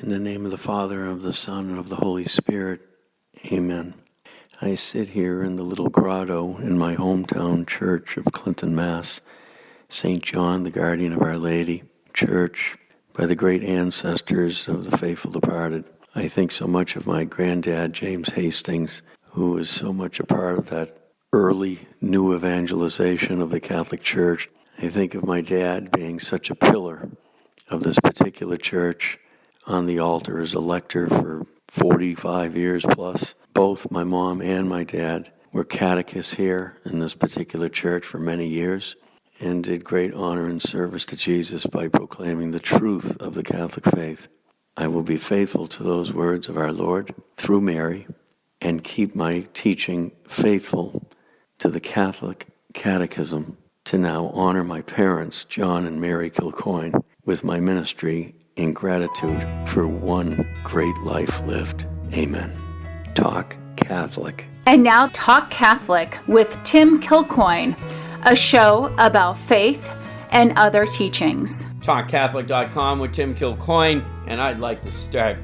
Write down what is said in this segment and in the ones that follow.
In the name of the Father, and of the Son, and of the Holy Spirit. Amen. I sit here in the little grotto in my hometown church of Clinton, Mass. St. John, the guardian of Our Lady, church by the great ancestors of the faithful departed. I think so much of my granddad, James Hastings, who was so much a part of that early new evangelization of the Catholic Church. I think of my dad being such a pillar of this particular church, on the altar as a lector for 45 years plus. Both my mom and my dad were catechists here in this particular church for many years and did great honor and service to Jesus by proclaiming the truth of the Catholic faith. I will be faithful to those words of our Lord through Mary and keep my teaching faithful to the Catholic Catechism to now honor my parents, John and Mary Kilcoyne, with my ministry in gratitude for one great life lived. Amen. Talk Catholic. And now Talk Catholic with Tim Kilcoyne, a show about faith and other teachings. TalkCatholic.com with Tim Kilcoyne, and I'd like to start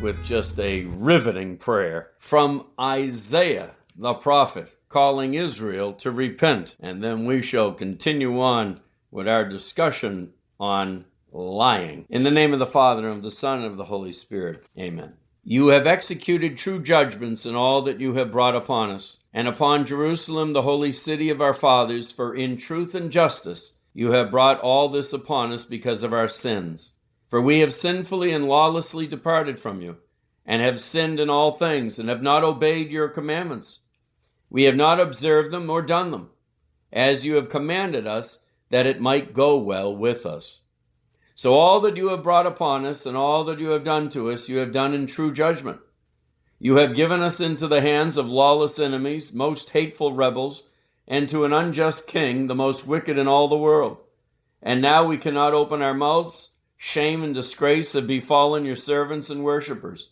with just a riveting prayer from Isaiah the prophet calling Israel to repent, and then we shall continue on with our discussion on lying. In the name of the Father, and of the Son, and of the Holy Spirit. Amen. You have executed true judgments in all that you have brought upon us, and upon Jerusalem, the holy city of our fathers, for in truth and justice you have brought all this upon us because of our sins. For we have sinfully and lawlessly departed from you, and have sinned in all things, and have not obeyed your commandments. We have not observed them or done them, as you have commanded us, that it might go well with us. So all that you have brought upon us and all that you have done to us, you have done in true judgment. You have given us into the hands of lawless enemies, most hateful rebels, and to an unjust king, the most wicked in all the world. And now we cannot open our mouths. Shame and disgrace have befallen your servants and worshippers.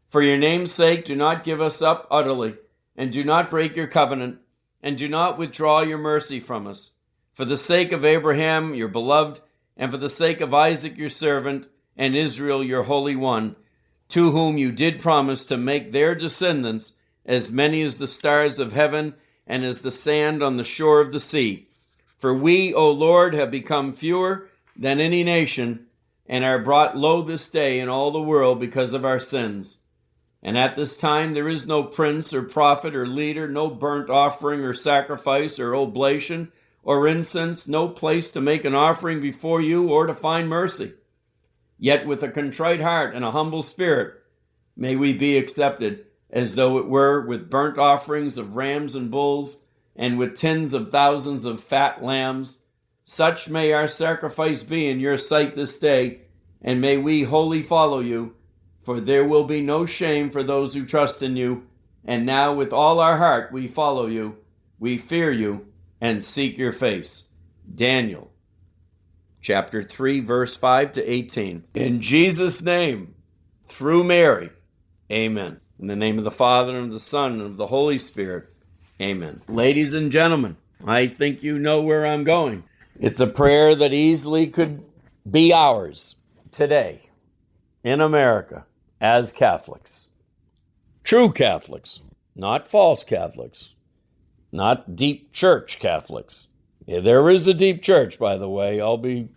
For your name's sake, do not give us up utterly, and do not break your covenant, and do not withdraw your mercy from us. For the sake of Abraham, your beloved, and for the sake of Isaac your servant, and Israel your Holy One, to whom you did promise to make their descendants as many as the stars of heaven and as the sand on the shore of the sea. For we, O Lord, have become fewer than any nation, and are brought low this day in all the world because of our sins. And at this time there is no prince or prophet or leader, no burnt offering or sacrifice or oblation, or incense, no place to make an offering before you or to find mercy. Yet with a contrite heart and a humble spirit may we be accepted, as though it were with burnt offerings of rams and bulls, and with tens of thousands of fat lambs. Such may our sacrifice be in your sight this day, and may we wholly follow you, for there will be no shame for those who trust in you. And now with all our heart we follow you, we fear you, and seek your face. Daniel, chapter 3, verse 5 to 18. In Jesus' name, through Mary, amen. In the name of the Father, and of the Son, and of the Holy Spirit, amen. Ladies and gentlemen, I think you know where I'm going. It's a prayer that easily could be ours today in America as Catholics. True Catholics, not false Catholics. Not deep church Catholics. Yeah, there is a deep church, by the way. I'll be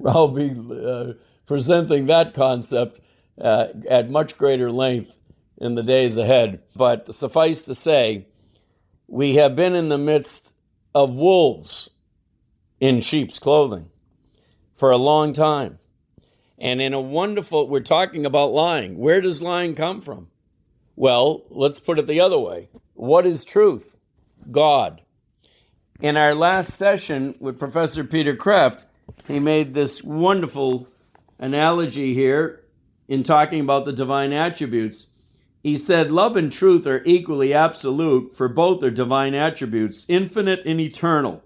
presenting that concept at much greater length in the days ahead. But suffice to say, we have been in the midst of wolves in sheep's clothing for a long time. And in a wonderful, we're talking about lying. Where does lying come from? Well, let's put it the other way. What is truth? God. In our last session with Professor Peter Kreeft, he made this wonderful analogy here in talking about the divine attributes. He said, love and truth are equally absolute, for both are divine attributes, infinite and eternal.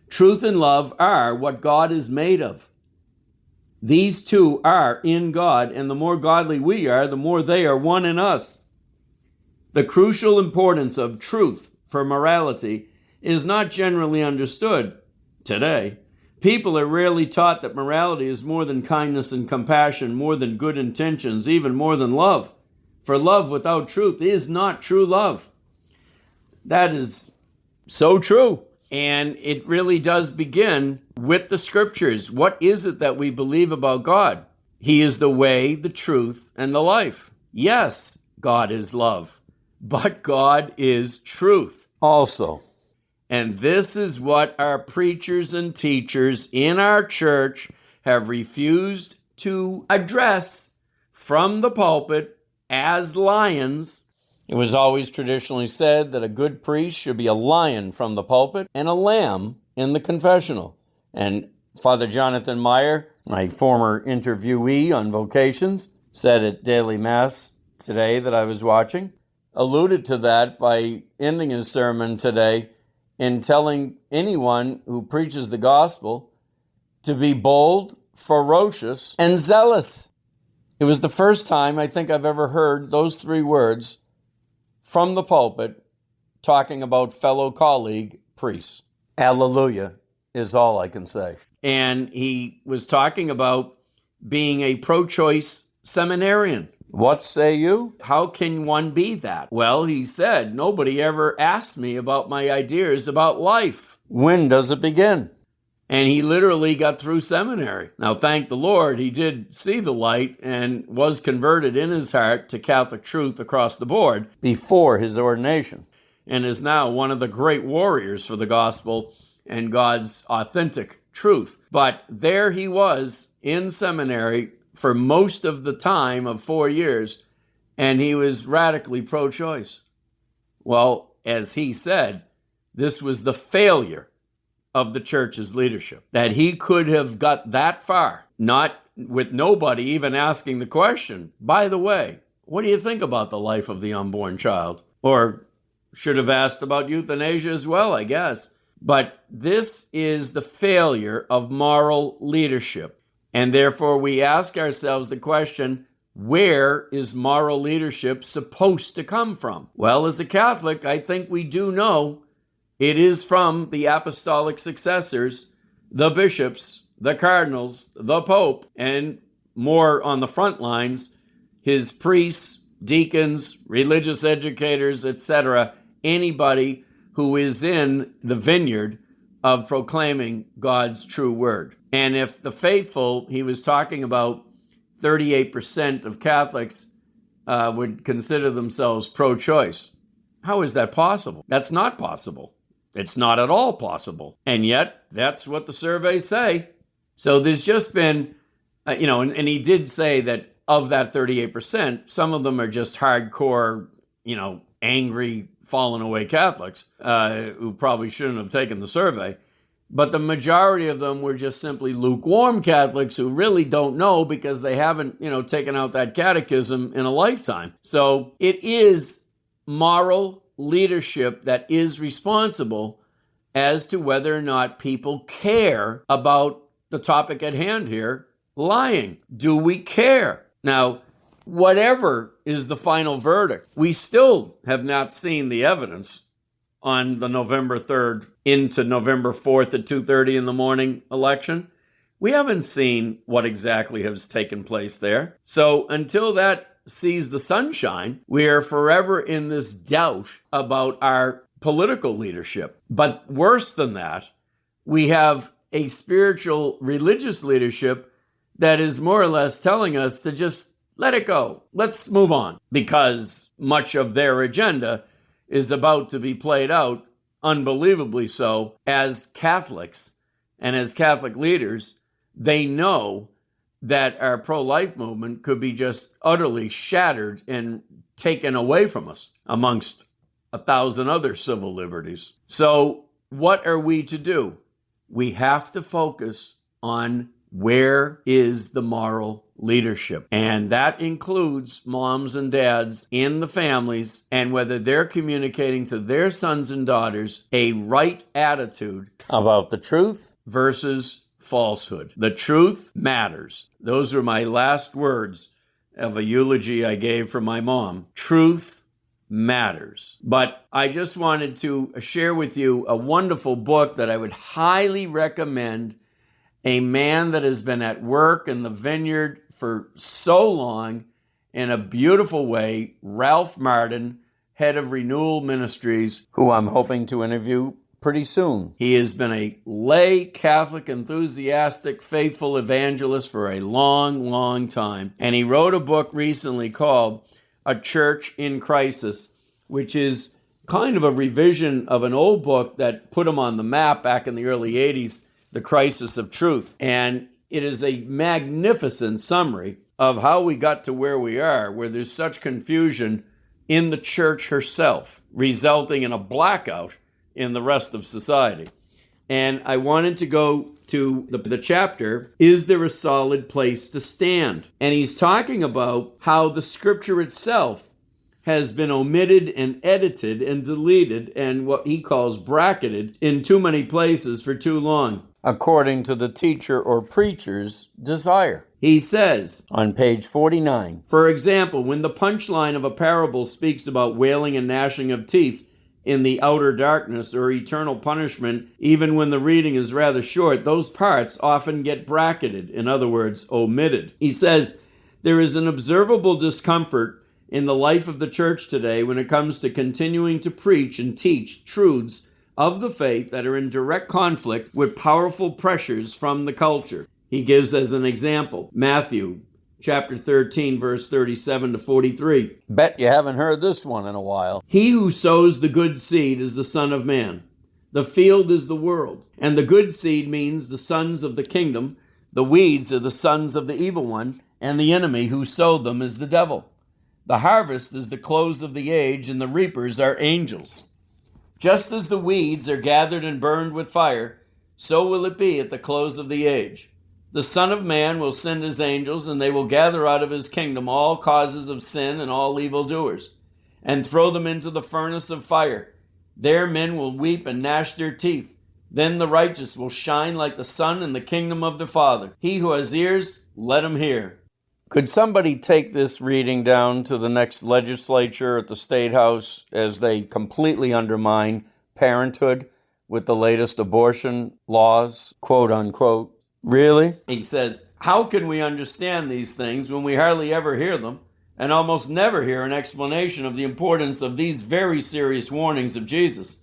Truth and love are what God is made of. These two are in God, and the more godly we are, the more they are one in us. The crucial importance of truth for morality is not generally understood today, People are rarely taught that morality is more than kindness and compassion, more than good intentions, even more than love. For love without truth is not true love. That is so true. And it really does begin with the scriptures. What is it that we believe about God? He is the way, the truth, and the life. Yes, God is love, but God is truth also. And this is what our preachers and teachers in our church have refused to address from the pulpit as lions. It was always traditionally said that a good priest should be a lion from the pulpit and a lamb in the confessional. And Father Jonathan Meyer, my former interviewee on vocations, said at Daily Mass today that I was watching, alluded to that by ending his sermon today in telling anyone who preaches the gospel to be bold, ferocious, and zealous. It was the first time I think I've ever heard those three words from the pulpit talking about fellow colleague priests. Hallelujah is all I can say. And he was talking about being a pro-choice seminarian. What say you? How can one be that? Well, he said, nobody ever asked me about my ideas about life. When does it begin? And he literally got through seminary. Now, thank the Lord, he did see the light and was converted in his heart to Catholic truth across the board before his ordination, and is now one of the great warriors for the gospel and God's authentic truth. But there he was in seminary for most of the time of 4 years, and he was radically pro-choice. Well, as he said, this was the failure of the church's leadership, that he could have got that far, not with nobody even asking the question, by the way, what do you think about the life of the unborn child? Or should have asked about euthanasia as well, I guess. But this is the failure of moral leadership. And therefore, we ask ourselves the question, where is moral leadership supposed to come from? Well, as a Catholic, I think we do know it is from the apostolic successors, the bishops, the cardinals, the pope, and more on the front lines, his priests, deacons, religious educators, etc., anybody who is in the vineyard of proclaiming God's true word. And if the faithful, he was talking about 38% of Catholics would consider themselves pro-choice. How is that possible? That's not possible. It's not at all possible. And yet, that's what the surveys say. So there's just been, and he did say that of that 38%, some of them are just hardcore, angry, fallen away Catholics who probably shouldn't have taken the survey. But the majority of them were just simply lukewarm Catholics who really don't know because they haven't, taken out that catechism in a lifetime. So it is moral leadership that is responsible as to whether or not people care about the topic at hand here, lying. Do we care? Now, whatever is the final verdict, we still have not seen the evidence on the November 3rd into November 4th at 2:30 in the morning election. We haven't seen what exactly has taken place there. So until that sees the sunshine, we are forever in this doubt about our political leadership. But worse than that, we have a spiritual religious leadership that is more or less telling us to just let it go. Let's move on, because much of their agenda is about to be played out, unbelievably so, as Catholics and as Catholic leaders. They know that our pro-life movement could be just utterly shattered and taken away from us amongst 1,000 other civil liberties. So what are we to do? We have to focus on where is the moral leadership. And that includes moms and dads in the families, and whether they're communicating to their sons and daughters a right attitude about the truth versus falsehood. The truth matters. Those are my last words of a eulogy I gave for my mom. Truth matters. But I just wanted to share with you a wonderful book that I would highly recommend a man that has been at work in the vineyard for so long in a beautiful way, Ralph Martin, head of Renewal Ministries, who I'm hoping to interview pretty soon. He has been a lay Catholic, enthusiastic, faithful evangelist for a long, long time. And he wrote a book recently called A Church in Crisis, which is kind of a revision of an old book that put him on the map back in the early 80s, The Crisis of Truth. And it is a magnificent summary of how we got to where we are, where there's such confusion in the church herself, resulting in a blackout in the rest of society. And I wanted to go to the chapter, Is There a Solid Place to Stand? And he's talking about how the scripture itself has been omitted and edited and deleted and what he calls bracketed in too many places for too long, according to the teacher or preacher's desire. He says on page 49, for example, when the punchline of a parable speaks about wailing and gnashing of teeth in the outer darkness or eternal punishment, even when the reading is rather short, those parts often get bracketed, in other words, omitted. He says, there is an observable discomfort in the life of the church today when it comes to continuing to preach and teach truths of the faith that are in direct conflict with powerful pressures from the culture. He gives as an example, Matthew chapter 13, verse 37 to 43. Bet you haven't heard this one in a while. He who sows the good seed is the Son of Man. The field is the world. And the good seed means the sons of the kingdom. The weeds are the sons of the evil one. And the enemy who sowed them is the devil. The harvest is the close of the age, and the reapers are angels. Just as the weeds are gathered and burned with fire, so will it be at the close of the age. The Son of Man will send his angels, and they will gather out of his kingdom all causes of sin and all evildoers, and throw them into the furnace of fire. There men will weep and gnash their teeth. Then the righteous will shine like the sun in the kingdom of the Father. He who has ears, let him hear. Could somebody take this reading down to the next legislature at the State House as they completely undermine parenthood with the latest abortion laws, quote unquote? Really? He says, how can we understand these things when we hardly ever hear them and almost never hear an explanation of the importance of these very serious warnings of Jesus?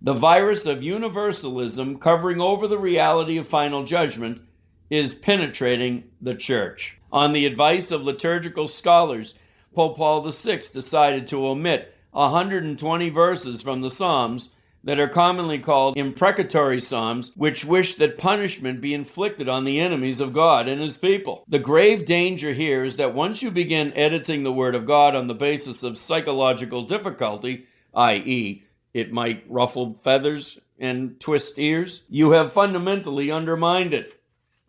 The virus of universalism covering over the reality of final judgment is penetrating the church. On the advice of liturgical scholars, Pope Paul VI decided to omit 120 verses from the Psalms that are commonly called imprecatory psalms, which wish that punishment be inflicted on the enemies of God and his people. The grave danger here is that once you begin editing the Word of God on the basis of psychological difficulty, i.e., it might ruffle feathers and twist ears, you have fundamentally undermined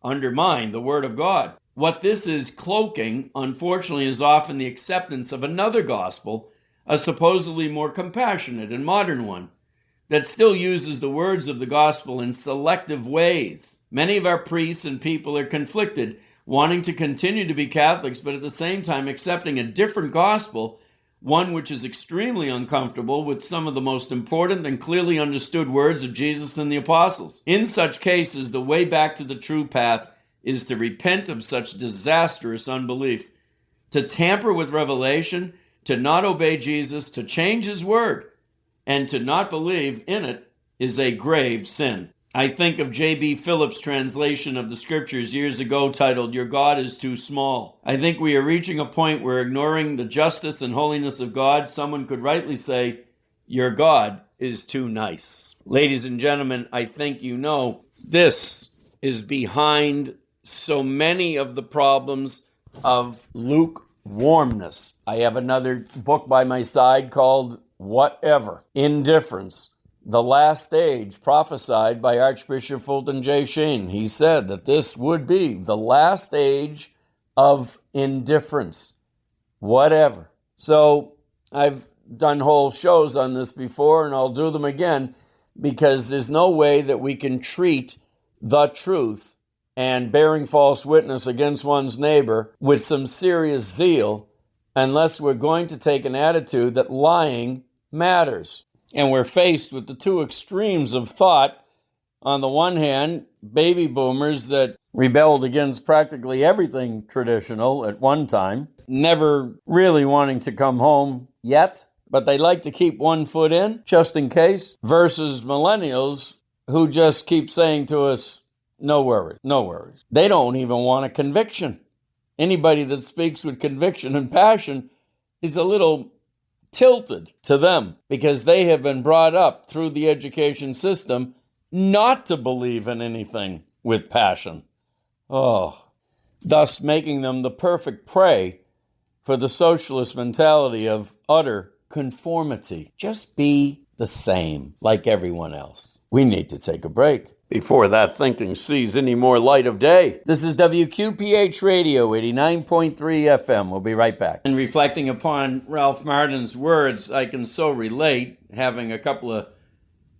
the Word of God. What this is cloaking, unfortunately, is often the acceptance of another gospel, a supposedly more compassionate and modern one, that still uses the words of the gospel in selective ways. Many of our priests and people are conflicted, wanting to continue to be Catholics, but at the same time accepting a different gospel, one which is extremely uncomfortable with some of the most important and clearly understood words of Jesus and the apostles. In such cases, the way back to the true path is to repent of such disastrous unbelief, to tamper with revelation, to not obey Jesus, to change his word, and to not believe in it is a grave sin. I think of J.B. Phillips' translation of the scriptures years ago titled, Your God is Too Small. I think we are reaching a point where, ignoring the justice and holiness of God, someone could rightly say, Your God is too nice. Ladies and gentlemen, I think you know this is behind so many of the problems of lukewarmness. I have another book by my side called Whatever, Indifference, the Last Age, prophesied by Archbishop Fulton J. Sheen. He said that this would be the last age of indifference. Whatever. So I've done whole shows on this before, and I'll do them again, because there's no way that we can treat the truth and bearing false witness against one's neighbor with some serious zeal unless we're going to take an attitude that lying matters. And we're faced with the two extremes of thought On the one hand, baby boomers that rebelled against practically everything traditional at one time, never really wanting to come home yet, but they like to keep one foot in just in case, versus millennials who just keep saying to us, no worries, no worries. They don't even want a conviction. Anybody that speaks with conviction and passion is a little tilted to them because they have been brought up through the education system not to believe in anything with passion. Thus making them the perfect prey for the socialist mentality of utter conformity. Just be the same like everyone else. We need to take a break before that thinking sees any more light of day. This is WQPH Radio 89.3 FM. We'll be right back. And reflecting upon Ralph Martin's words, I can so relate, having a couple of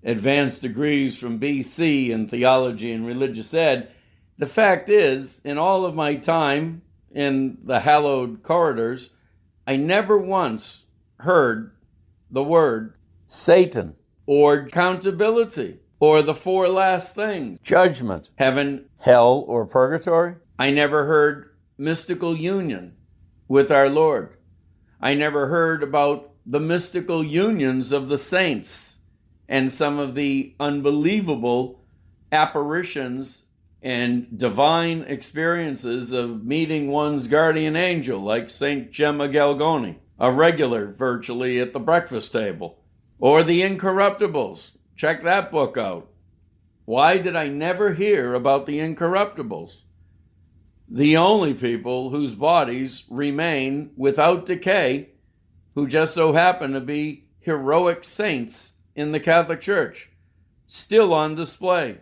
advanced degrees from BC in theology and religious ed. The fact is, in all of my time in the hallowed corridors, I never once heard the word Satan or accountability or the four last things, judgment, heaven, hell, or purgatory. I never heard mystical union with our Lord. I never heard about the mystical unions of the saints and some of the unbelievable apparitions and divine experiences of meeting one's guardian angel, like St. Gemma Galgoni, a regular virtually at the breakfast table, or the Incorruptibles. Check that book out. Why did I never hear about the Incorruptibles? The only people whose bodies remain without decay, who just so happen to be heroic saints in the Catholic Church, still on display.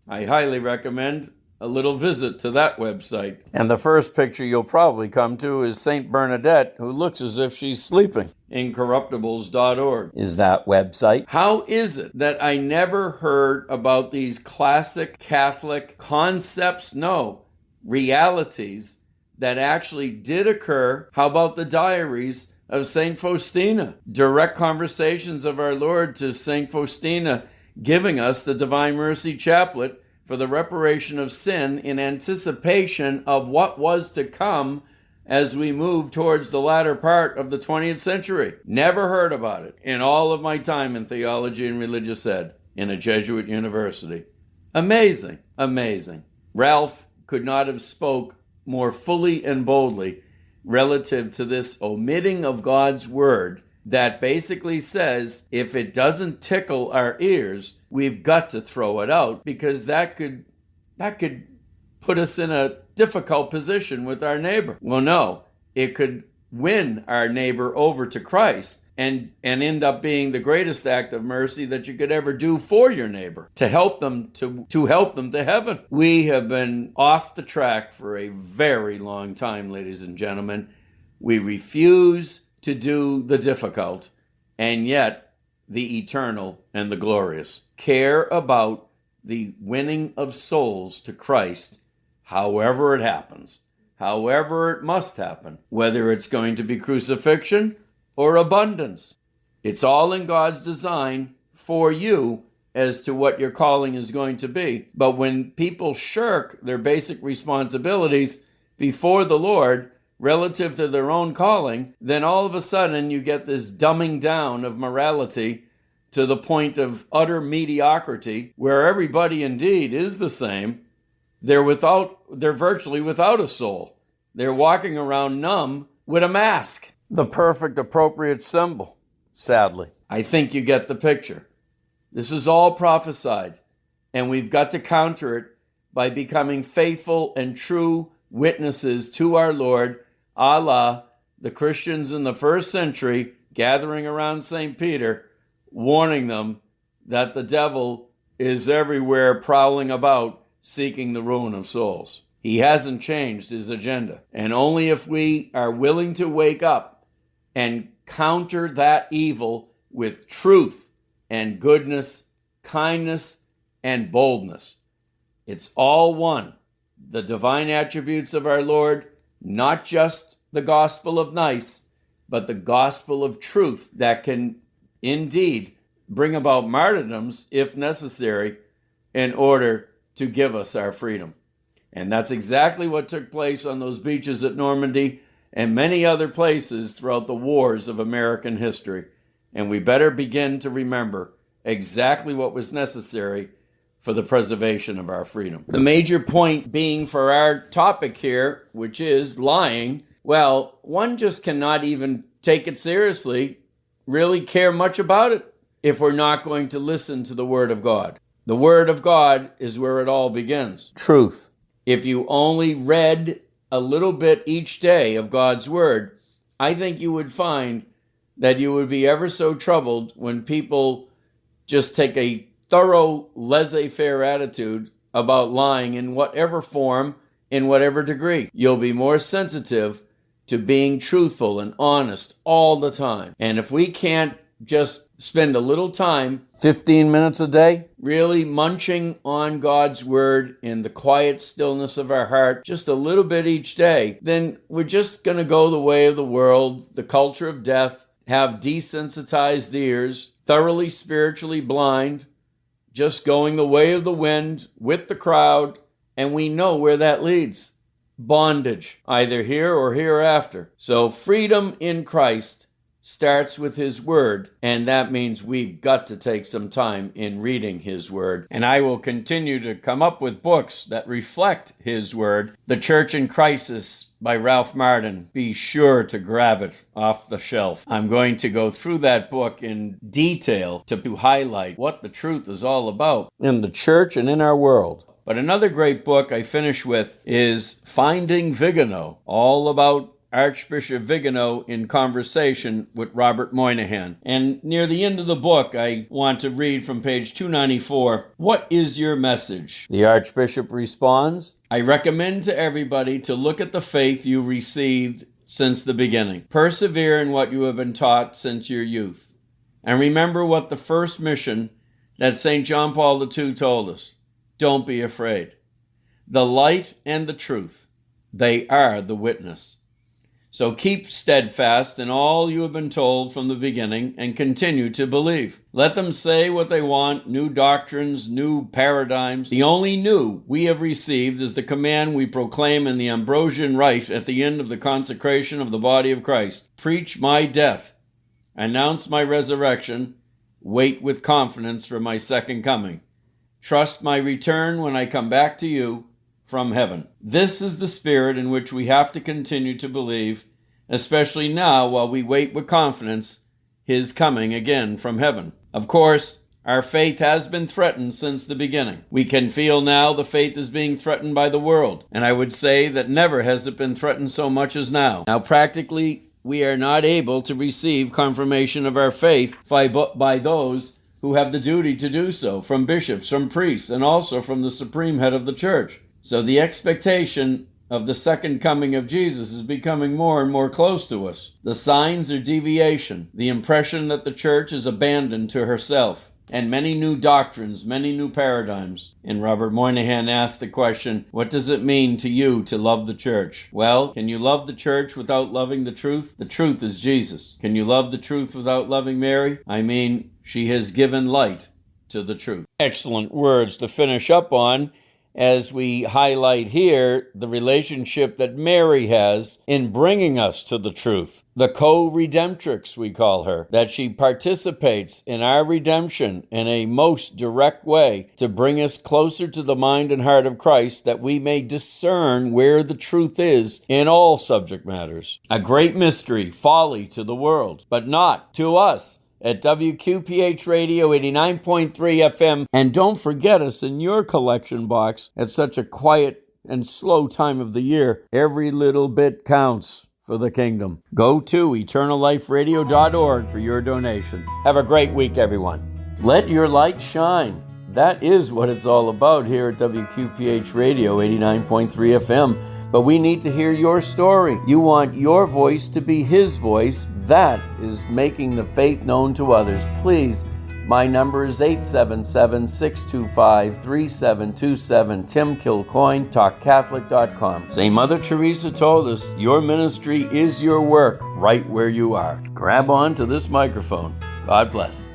I highly recommend a little visit to that website. And the first picture you'll probably come to is St. Bernadette, who looks as if she's sleeping. Incorruptibles.org is that website. How is it that I never heard about these classic Catholic concepts? No, realities that actually did occur. How about the diaries of St. Faustina? Direct conversations of our Lord to St. Faustina, giving us the Divine Mercy Chaplet for the reparation of sin in anticipation of what was to come as we move towards the latter part of the 20th century. Never heard about it in all of my time in theology and religious ed in a Jesuit university. Amazing, amazing. Ralph could not have spoke more fully and boldly relative to this omitting of God's word that basically says if it doesn't tickle our ears, we've got to throw it out, because that could put us in a difficult position with our neighbor. Well, no, it could win our neighbor over to Christ and end up being the greatest act of mercy that you could ever do for your neighbor, to help them to help them to heaven. We have been off the track for a very long time, ladies and gentlemen. We refuse to do the difficult, and yet the eternal and the glorious. Care about the winning of souls to Christ, however it happens, however it must happen, whether it's going to be crucifixion or abundance. It's all in God's design for you as to what your calling is going to be. But when people shirk their basic responsibilities before the Lord relative to their own calling, then all of a sudden you get this dumbing down of morality to the point of utter mediocrity, where everybody indeed is the same. They're virtually without a soul. They're walking around numb with a mask. The perfect appropriate symbol, sadly. I think you get the picture. This is all prophesied, and we've got to counter it by becoming faithful and true witnesses to our Lord, a la the Christians in the first century gathering around St. Peter, warning them that the devil is everywhere prowling about seeking the ruin of souls. He hasn't changed his agenda. And only if we are willing to wake up and counter that evil with truth and goodness, kindness and boldness. It's all one. The divine attributes of our Lord, not just the gospel of nice, but the gospel of truth that can indeed bring about martyrdoms if necessary in order to give us our freedom. And that's exactly what took place on those beaches at Normandy and many other places throughout the wars of American history. And we better begin to remember exactly what was necessary for the preservation of our freedom. The major point being for our topic here, which is lying, well, one just cannot even take it seriously, really care much about it, if we're not going to listen to the Word of God. The Word of God is where it all begins. Truth. If you only read a little bit each day of God's Word, I think you would find that you would be ever so troubled when people just take a thorough laissez-faire attitude about lying in whatever form, in whatever degree. You'll be more sensitive to being truthful and honest all the time. And if we can't just spend a little time, 15 minutes a day, really munching on God's Word in the quiet stillness of our heart, just a little bit each day, then we're just going to go the way of the world, the culture of death, have desensitized ears, thoroughly spiritually blind, just going the way of the wind with the crowd, and we know where that leads. Bondage, either here or hereafter. So freedom in Christ starts with His Word, and that means we've got to take some time in reading His Word. And I will continue to come up with books that reflect His Word. The Church in Crisis by Ralph Martin. Be sure to grab it off the shelf. I'm going to go through that book in detail to highlight what the truth is all about in the church and in our world. But another great book I finish with is Finding Vigano, all about Archbishop Vigano in conversation with Robert Moynihan. And near the end of the book, I want to read from page 294, "What is your message?" The Archbishop responds, "I recommend to everybody to look at the faith you received since the beginning. Persevere in what you have been taught since your youth. And remember what the first mission that St. John Paul II told us. Don't be afraid. The light and the truth, they are the witness. So keep steadfast in all you have been told from the beginning and continue to believe. Let them say what they want, new doctrines, new paradigms. The only new we have received is the command we proclaim in the Ambrosian Rite at the end of the consecration of the body of Christ. Preach my death, announce my resurrection, wait with confidence for my second coming. Trust my return when I come back to you from heaven. This is the spirit in which we have to continue to believe, especially now while we wait with confidence His coming again from heaven. Of course, our faith has been threatened since the beginning. We can feel now the faith is being threatened by the world, and I would say that never has it been threatened so much as now. Now, practically, we are not able to receive confirmation of our faith by those who have the duty to do so, from bishops, from priests, and also from the supreme head of the church. So the expectation of the second coming of Jesus is becoming more and more close to us. The signs are deviation, the impression that the church is abandoned to herself, and many new doctrines, many new paradigms. And Robert Moynihan asked the question, what does it mean to you to love the church? Well, can you love the church without loving the truth? The truth is Jesus. Can you love the truth without loving Mary? I mean, she has given light to the truth. Excellent words to finish up on, as we highlight here the relationship that Mary has in bringing us to the truth. The co-redemptrix, we call her, that she participates in our redemption in a most direct way to bring us closer to the mind and heart of Christ, that we may discern where the truth is in all subject matters. A great mystery, folly to the world, but not to us. At WQPH Radio 89.3 FM. And don't forget us in your collection box at such a quiet and slow time of the year. Every little bit counts for the kingdom. Go to eternalliferadio.org for your donation. Have a great week, everyone. Let your light shine. That is what it's all about here at WQPH Radio 89.3 FM. But we need to hear your story. You want your voice to be His voice. That is making the faith known to others. Please, my number is 877-625-3727. Tim Kilcoyne, TalkCatholic.com. St. Mother Teresa told us, your ministry is your work right where you are. Grab on to this microphone. God bless.